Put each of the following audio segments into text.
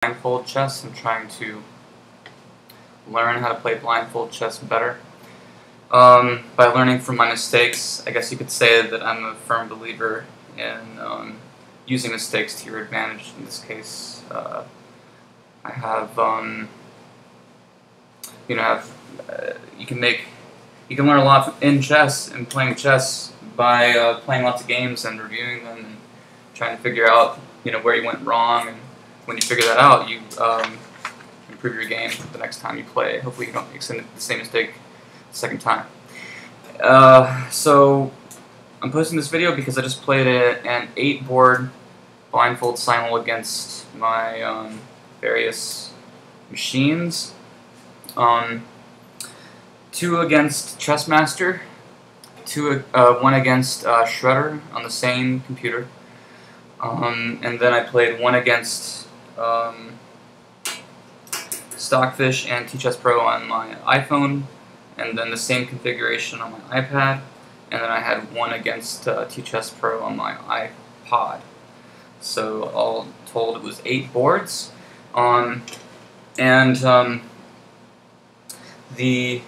Blindfold chess. I'm trying to learn how to play blindfold chess better. By learning from my mistakes, I guess you could say that I'm a firm believer in using mistakes to your advantage. In this case, I have, you can learn a lot in chess and playing chess by playing lots of games and reviewing them and trying to figure out, where you went wrong. And when you figure that out, you improve your game the next time you play. Hopefully you don't make the same mistake the second time. So I'm posting this video because I just played an 8-board blindfold simul against my various machines. 2 against Chessmaster, 1 against Shredder on the same computer, and then I played 1 against Stockfish and tChess Pro on my iPhone, and then the same configuration on my iPad, and then I had 1 against tChess Pro on my iPod. So all told, it was 8 boards. The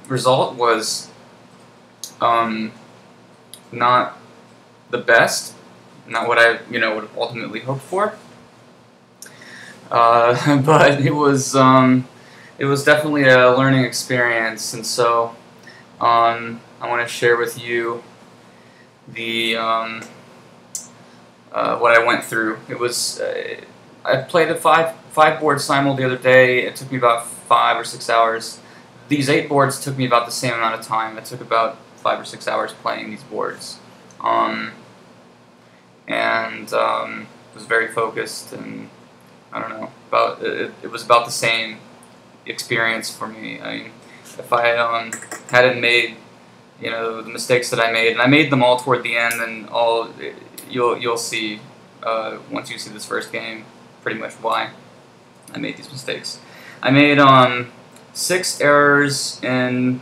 result was not the best, not what I would have ultimately hoped for. But it was definitely a learning experience, and so I want to share with you the what I went through. It was I played a 5-board simul the other day. It took me about 5 or 6 hours. These 8 boards took me about the same amount of time. It took about 5 or 6 hours playing these boards, was very focused, and I don't know, it was about the same experience for me. I mean, if I hadn't made the mistakes that I made, and I made them all toward the end, and you'll see once you see this first game pretty much why I made these mistakes. I made 6 errors in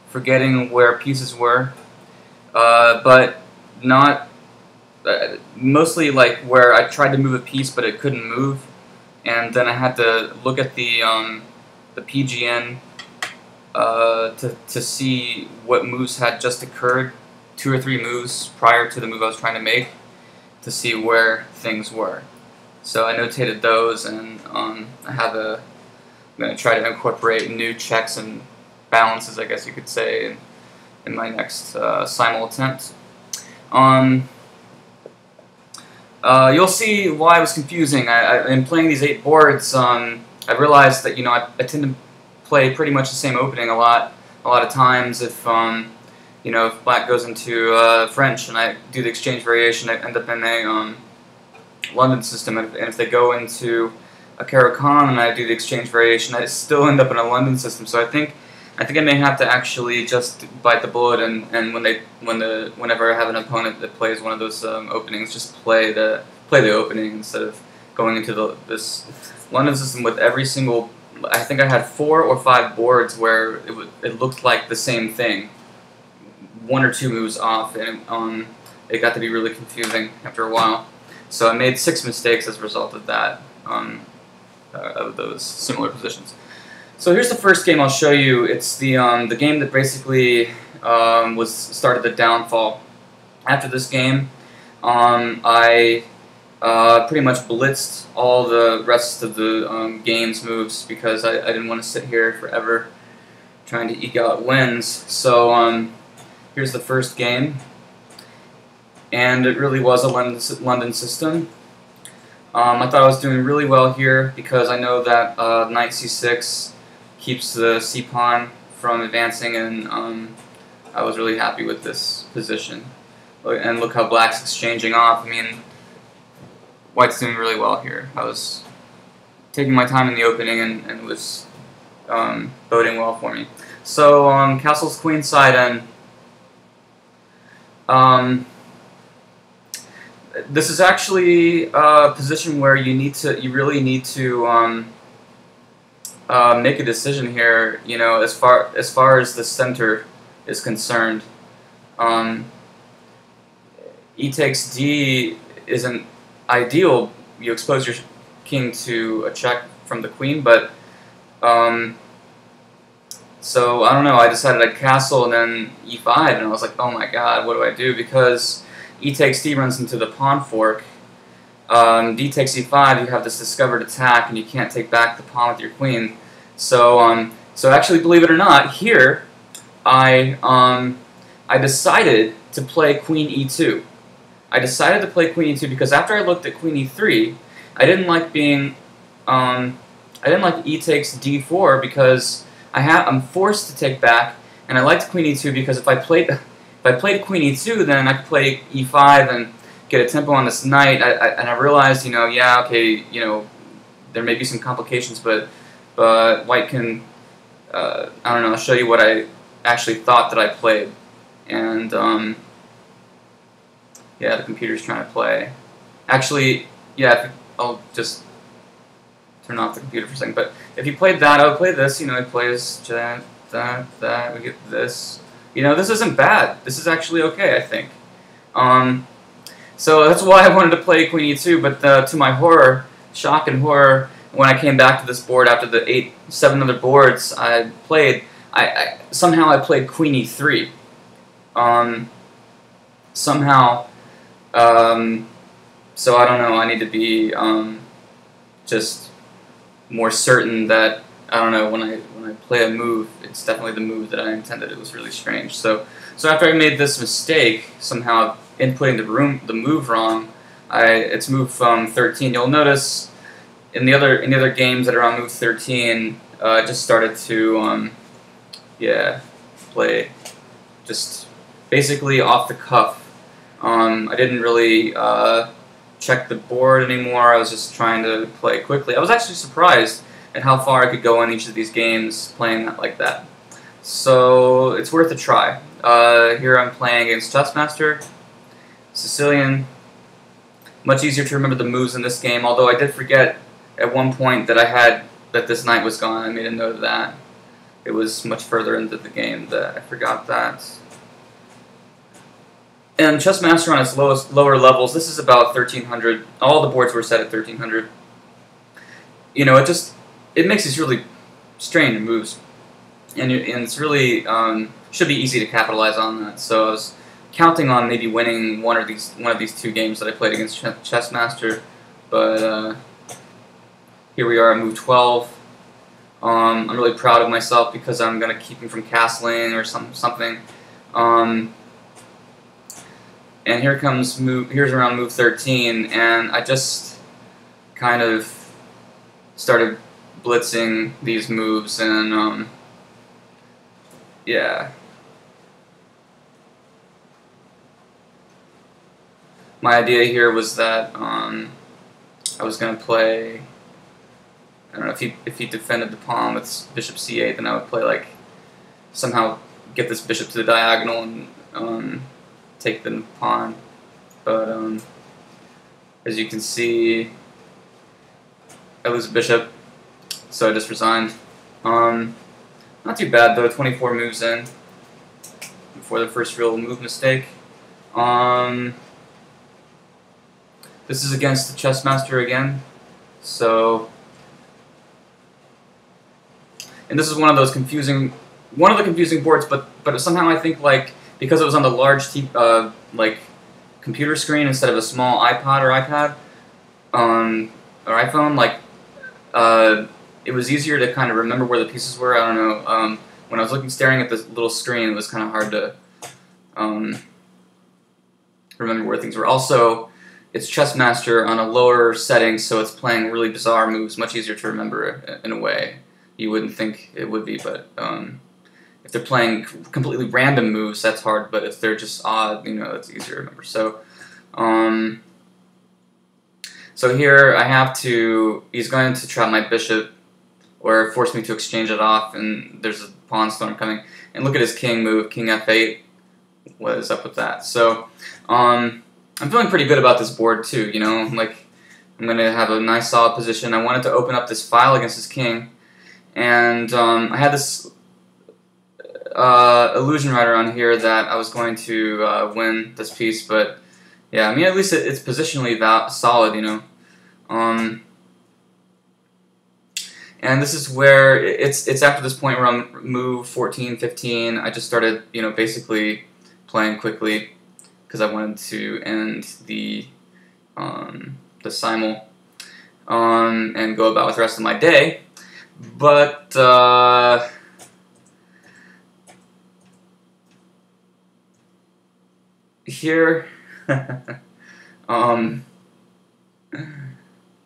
forgetting where pieces were, but not mostly like where I tried to move a piece but it couldn't move, and then I had to look at the PGN to see what moves had just occurred, 2 or 3 moves prior to the move I was trying to make, to see where things were. So I notated those, and I'm going to try to incorporate new checks and balances, I guess you could say, in my next simul attempt. You'll see why it was confusing. In playing these 8 boards, I realized that I tend to play pretty much the same opening a lot of times. If if black goes into French and I do the exchange variation, I end up in a London system, and if they go into a Caro-Kann and I do the exchange variation, I still end up in a London system. So I think I may have to actually just bite the bullet, and whenever I have an opponent that plays one of those openings, just play the opening instead of going into this London system with every single. I think I had 4 or 5 boards where it looked like the same thing, 1 or 2 moves off, and it got to be really confusing after a while. So I made 6 mistakes as a result of that, of those similar positions. So here's the first game I'll show you. It's the game that basically started the downfall. After this game, I pretty much blitzed all the rest of the game's moves because I didn't want to sit here forever trying to eke out wins. So here's the first game, and it really was a London system. I thought I was doing really well here because I know that knight c6 keeps the c-pawn from advancing, and I was really happy with this position. And look how black's exchanging off. I mean, white's doing really well here. I was taking my time in the opening, and it was boding well for me. So castle's queenside, and this is actually a position where you really need to make a decision here. As far as the center is concerned, e takes d isn't ideal you expose your king to a check from the queen, but so I don't know. I decided I'd castle and then e5, and I was like, oh my god, what do I do? Because e takes d runs into the pawn fork. D takes e5. You have this discovered attack, and you can't take back the pawn with your queen. So so actually, believe it or not, here I decided to play queen e2. I decided to play queen e2 because after I looked at queen e3, I didn't like being I didn't like e takes d4 because I'm forced to take back, and I liked queen e2 because if I played queen e2, then I could play e5 and get a tempo on this knight. And I realized, yeah, okay, there may be some complications, but white can I don't know. I'll show you what I actually thought that I played, and yeah, the computer's trying to play. Actually, yeah, I'll just turn off the computer for a second. But if you played that, I would play this. It plays that. We get this. This isn't bad. This is actually okay, I think. So that's why I wanted to play queen e2. But to my horror, shock and horror, when I came back to this board after the 7 other boards I played, somehow I played queen e3. Somehow. So I don't know. I need to be just more certain that I don't know when I play a move, it's definitely the move that I intended. It was really strange. So after I made this mistake, somehow inputting the move wrong, it's move 13. You'll notice in the other games that are on move 13, I just started to yeah, play just basically off the cuff. I didn't really check the board anymore. I was just trying to play quickly. I was actually surprised at how far I could go in each of these games playing like that. So it's worth a try. Here I'm playing against Chessmaster, Sicilian. Much easier to remember the moves in this game, although I did forget at one point that this knight was gone. I made a note of that. It was much further into the game that I forgot that. And Chessmaster on its lower levels, this is about 1300. All the boards were set at 1300. It makes these really strange moves, and it's really should be easy to capitalize on that. So I was counting on maybe winning one of these 2 games that I played against Chessmaster, but here we are at move 12. I'm really proud of myself because I'm gonna keep him from castling or something. And here's around move 13, and I just kind of started blitzing these moves, and yeah. My idea here was that I was going to play, I don't know, if he defended the pawn with bishop c8, then I would play somehow get this bishop to the diagonal and take the pawn, but as you can see, I lose a bishop, so I just resigned. Not too bad though, 24 moves in before the first real move mistake. This is against the Chessmaster again, so, and this is one of the confusing boards, but somehow I think because it was on the large computer screen instead of a small iPod or iPad or iPhone, it was easier to kind of remember where the pieces were. I don't know. When I was staring at this little screen, it was kind of hard to remember where things were. Also, it's Chessmaster on a lower setting, so it's playing really bizarre moves. Much easier to remember in a way. You wouldn't think it would be, but if they're playing completely random moves, that's hard, but if they're just odd, it's easier to remember. So, so here he's going to trap my bishop, or force me to exchange it off, and there's a pawn storm coming. And look at his king move, king f8. What is up with that? So, I'm feeling pretty good about this board too, I'm going to have a nice solid position. I wanted to open up this file against his king, and I had this illusion writer on here that I was going to win this piece, but yeah, at least it's positionally solid, And this is where it's after this point where I'm move 14, 15. I just started, you know, basically playing quickly because I wanted to end the simul and go about with the rest of my day. But here,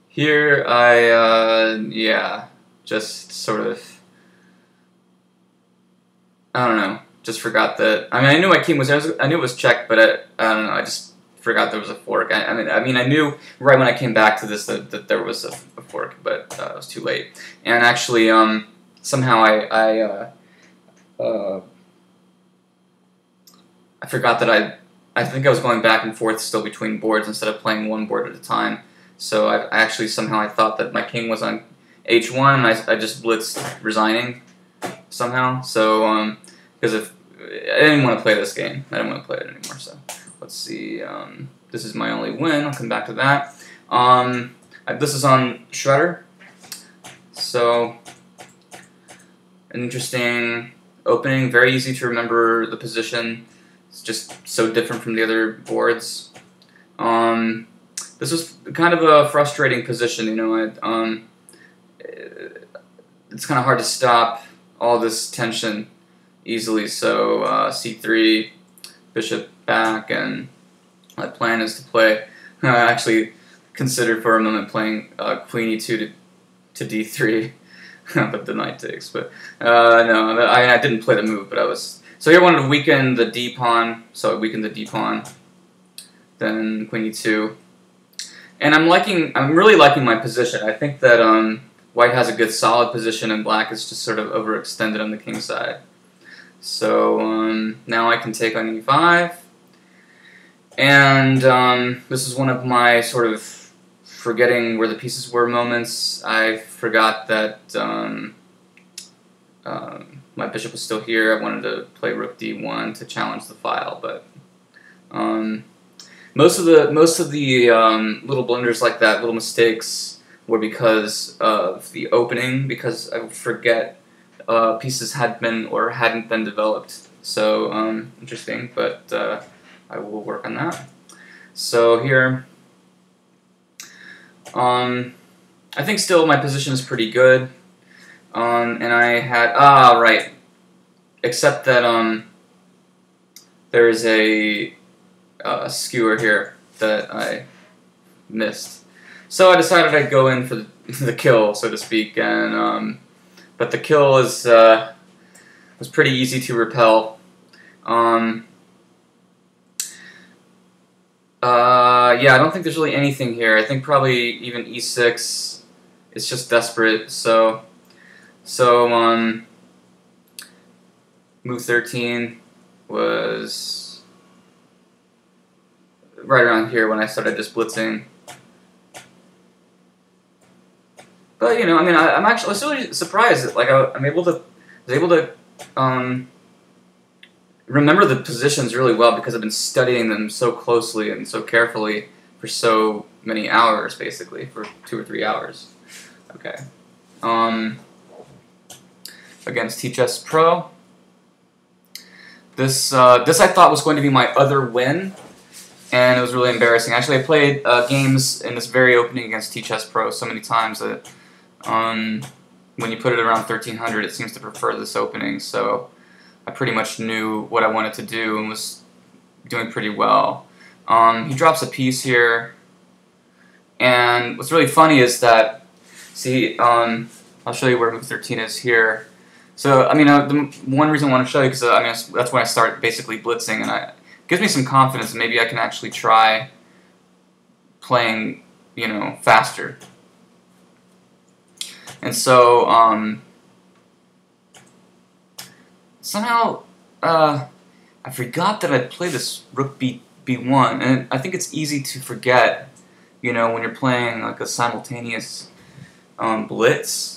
here yeah, just sort of, I don't know, just forgot that. I mean, I knew my king was, I knew it was checked, but I don't know, I just forgot there was a fork. I mean, I knew right when I came back to this that there was a fork, but it was too late. And actually, somehow I forgot that I think I was going back and forth still between boards instead of playing one board at a time. So I actually somehow I thought that my king was on h1, and I just blitzed resigning somehow. So because if I didn't want to play this game, I didn't want to play it anymore. So let's see. This is my only win. I'll come back to that. This is on Shredder. So an interesting opening. Very easy to remember the position. It's just so different from the other boards. This was kind of a frustrating position, you know. It's kind of hard to stop all this tension easily. So c3, bishop back, and my plan is to play. I actually considered for a moment playing queen e2 to d3, but the knight takes. But no, I didn't play the move, but I was. So here I wanted to weaken the d pawn, so I weakened the d pawn. Then queen e2. And I'm really liking my position. I think that white has a good solid position and black is just sort of overextended on the king side. So now I can take on e5. And this is one of my sort of forgetting where the pieces were moments. I forgot that my bishop was still here. I wanted to play rook d1 to challenge the file, but most of the little blunders like that, little mistakes, were because of the opening, because I forget pieces had been or hadn't been developed. So interesting, but I will work on that. So here, I think still my position is pretty good, and I had right, except that there is a skewer here that I missed. So I decided I'd go in for the kill, so to speak, and but the kill was pretty easy to repel. Yeah, I don't think there's really anything here. I think probably even e6 is just desperate. So move 13 was right around here when I started just blitzing. But you know, I mean, I was really surprised that like I was able to remember the positions really well because I've been studying them so closely and so carefully for so many hours, basically for 2 or 3 hours. Okay. Against tChess Pro. This I thought was going to be my other win, and it was really embarrassing. Actually, I played games in this very opening against tChess Pro so many times that when you put it around 1300, it seems to prefer this opening. So I pretty much knew what I wanted to do and was doing pretty well. He drops a piece here, and what's really funny is that, see, I'll show you where move 13 is here. So, I mean, the one reason I want to show you, because I mean, that's when I start basically blitzing, and it gives me some confidence that maybe I can actually try playing, you know, faster. And so, somehow, I forgot that I'd play this rook b1, and I think it's easy to forget, you know, when you're playing like a simultaneous blitz.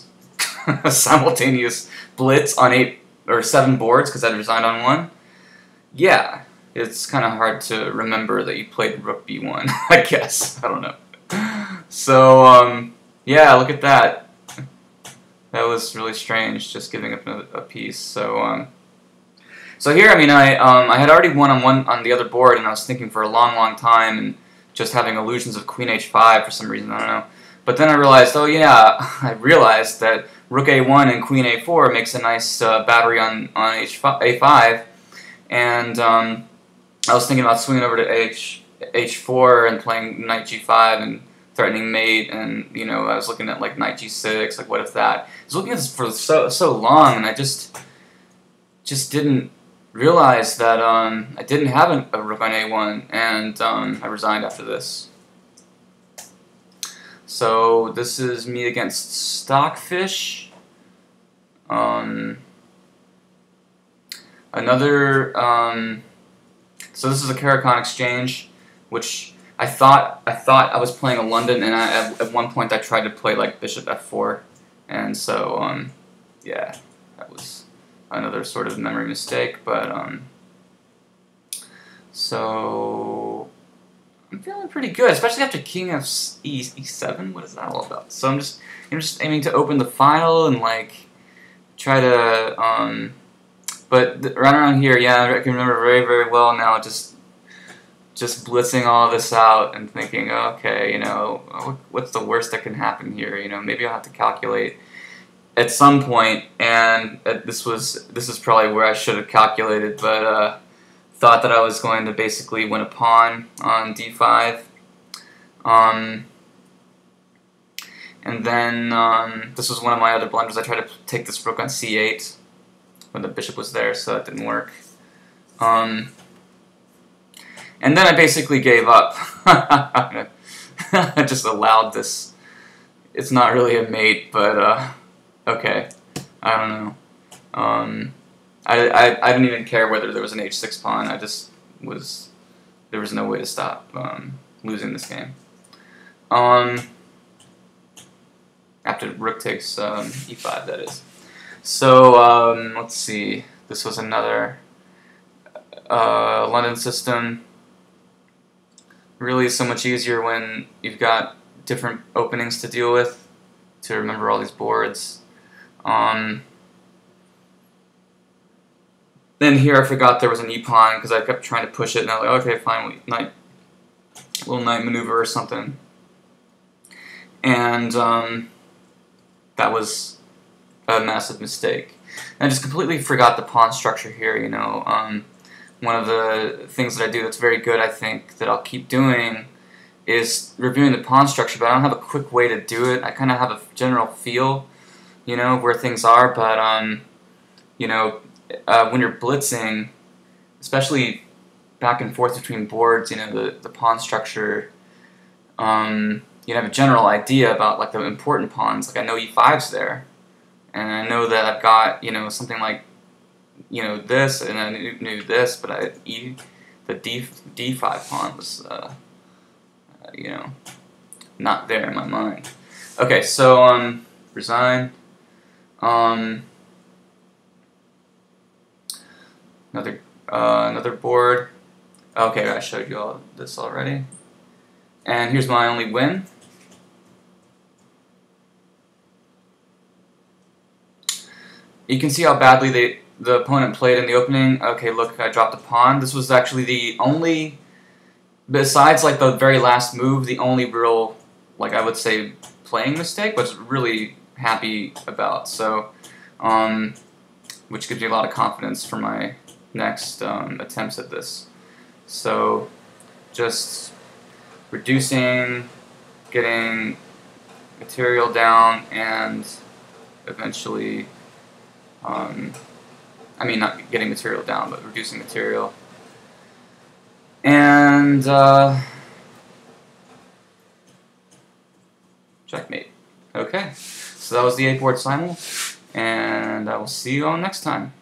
A simultaneous blitz on 8 or 7 boards because I resigned on 1. Yeah, it's kind of hard to remember that you played rook b1, I guess. I don't know. So, yeah, look at that. That was really strange, just giving up a piece. So, so here, I mean, I had already won on the other board, and I was thinking for a long time, and just having illusions of Queen H5 for some reason, I don't know. But then I realized, oh yeah, I realized that Rook A1 and Queen A4 makes a nice battery on A5, and I was thinking about swinging over to H4 and playing Knight G5 and threatening mate, and you know, I was looking at like Knight G6, like what if that? I was looking at this for so long, and I just didn't realize that I didn't have a Rook on A1, and I resigned after this. So this is me against Stockfish. So this is a Caricon exchange, which I thought I was playing a London, and at one point I tried to play like Bishop F4, and so yeah, that was another sort of memory mistake. But so I'm feeling pretty good, especially after King E7. What is that all about? So I'm just aiming to open the file and like try to but right around here, yeah, I can remember very well now. Just blitzing all this out and thinking, okay, you know, what's the worst that can happen here? You know, maybe I'll have to calculate at some point, and this is probably where I should have calculated, but thought that I was going to basically win a pawn on D5, and then this was one of my other blunders. I tried to take this rook on C8 when the bishop was there, so that didn't work. And then I basically gave up. I just allowed this. It's not really a mate, but okay. I don't know. I didn't even care whether there was an H6 pawn. There was no way to stop losing this game. After rook takes E5, that is. So let's see. This was another London system. Really, so much easier when you've got different openings to deal with, to remember all these boards. Then here I forgot there was an e-pawn because I kept trying to push it, and I was like, okay, fine, little knight maneuver or something. And that was a massive mistake. And I just completely forgot the pawn structure here, you know. One of the things that I do that's very good, I think, that I'll keep doing is reviewing the pawn structure, but I don't have a quick way to do it. I kind of have a general feel, you know, where things are, but, you know, when you're blitzing, especially back and forth between boards, you know, the pawn structure, you have a general idea about, like, the important pawns. Like, I know E5's there, and I know that I've got, you know, something like, you know, this, and I knew this, but the D5 pawn was, you know, not there in my mind. Okay, so, resign. Another board. Okay, I showed you all this already. And here's my only win. You can see how badly the opponent played in the opening. Okay, look, I dropped a pawn. This was actually the only, besides like the very last move, the only real, like I would say, playing mistake, but really happy about. So, which gives me a lot of confidence for my next attempts at this. So, just reducing, getting material down, and eventually, I mean, not getting material down, but reducing material. And, checkmate. Okay, so that was the 8-board simul, and I will see you all next time.